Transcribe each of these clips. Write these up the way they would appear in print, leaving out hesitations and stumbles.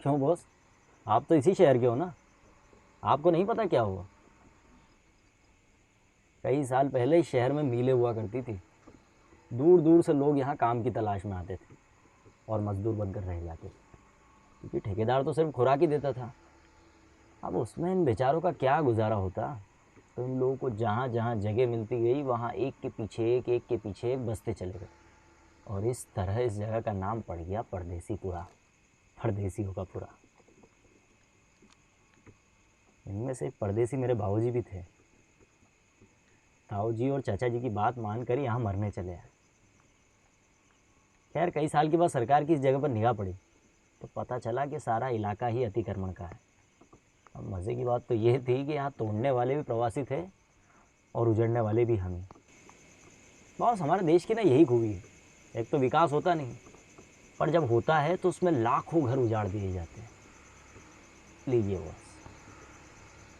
क्यों बॉस? आप तो इसी शहर के हो ना, आपको नहीं पता क्या हुआ? कई साल पहले इस शहर में मिलें हुआ करती थी। दूर दूर से लोग यहाँ काम की तलाश में आते थे और मजदूर बनकर रह जाते थे, क्योंकि ठेकेदार तो सिर्फ खुराक ही देता था। अब उसमें इन बेचारों का क्या गुजारा होता। तो इन लोगों को जहाँ जहाँ जगह मिलती गई वहाँ एक के पीछे एक बसते चले गए। और इस तरह इस जगह का नाम पड़ गया परदेसीपुरा, परदेसियों का पुरा। इनमें से एक परदेसी मेरे बाबूजी भी थे। ताऊ जी और चाचा जी की बात मानकर यहाँ मरने चले आए। खैर कई साल के बाद सरकार की इस जगह पर निगाह पड़ी तो पता चला कि सारा इलाका ही अतिक्रमण का है। अब मज़े की बात तो ये थी कि यहाँ तोड़ने वाले भी प्रवासी थे और उजड़ने वाले भी हम ही। बॉस, हमारे देश की ना यही खूबी है, एक तो विकास होता नहीं, पर जब होता है तो उसमें लाखों घर उजाड़ दिए जाते हैं। लीजिए बॉस,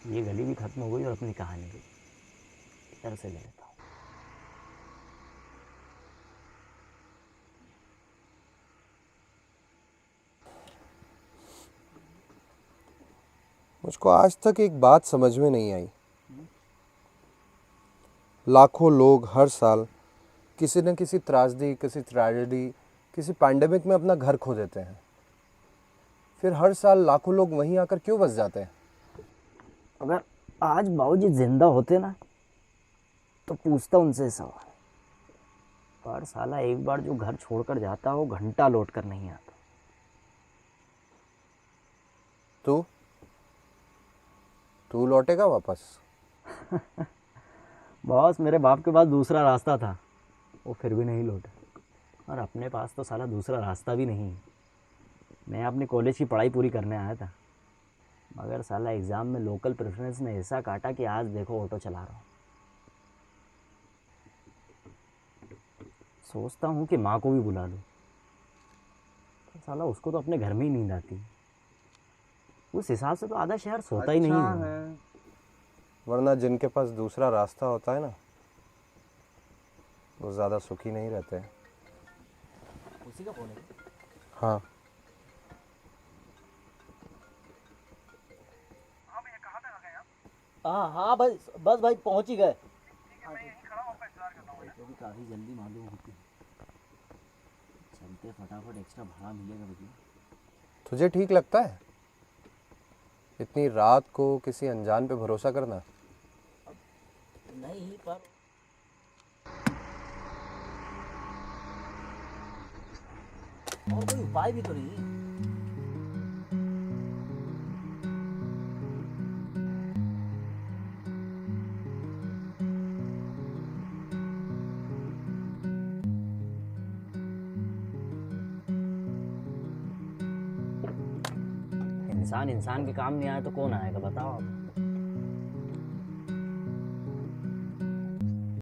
ये गली भी ख़त्म हो गई और अपनी कहानी भी। इधर से ले लेता हूँ। मुझको आज तक एक बात समझ में नहीं आई। लाखों लोग हर साल किसी न किसी त्रासदी, किसी ट्रेजेडी, किसी पैंडेमिक में अपना घर खो देते हैं। फिर हर साल लाखों लोग वहीं आकर क्यों बस जाते हैं? अगर आज बाबूजी जिंदा होते ना तो पूछता उनसे सवाल। पर साला एक बार जो घर छोड़कर जाता वो घंटा लौट कर नहीं आता। तू तू लौटेगा वापस? बॉस, मेरे बाप के पास दूसरा रास्ता था, वो फिर भी नहीं लौटा। और अपने पास तो साला दूसरा रास्ता भी नहीं है। मैं अपनी कॉलेज की पढ़ाई पूरी करने आया था, मगर साला एग्ज़ाम में लोकल प्रेफरेंस ने ऐसा काटा कि आज देखो ऑटो चला रहा हूँ। सोचता हूँ कि माँ को भी बुला लूँ, तो साला उसको तो अपने घर में ही नींद आती है। उस हिसाब से तो आधा शहर सोता ही नहीं अच्छा होगा। है, वरना जिनके पास दूसरा रास्ता होता है ना, वो ज़्यादा सुखी नहीं रहते हैं। उसी का फोन है। हाँ। हाँ हाँ भाई, बस भाई पहुँच ही गए। हाँ ठीक, तो भी काफ़ी जल्दी मालूम होती है। चलते फटाफट, एक्स्ट्रा भाड़ा मिलेगा भैया। तुझे ठीक लगता है इतनी रात को किसी अनजान पे भरोसा करना? नहीं पर और कोई उपाय भी तो नहीं। इंसान इंसान के काम नहीं आए तो कौन आएगा बताओ आप।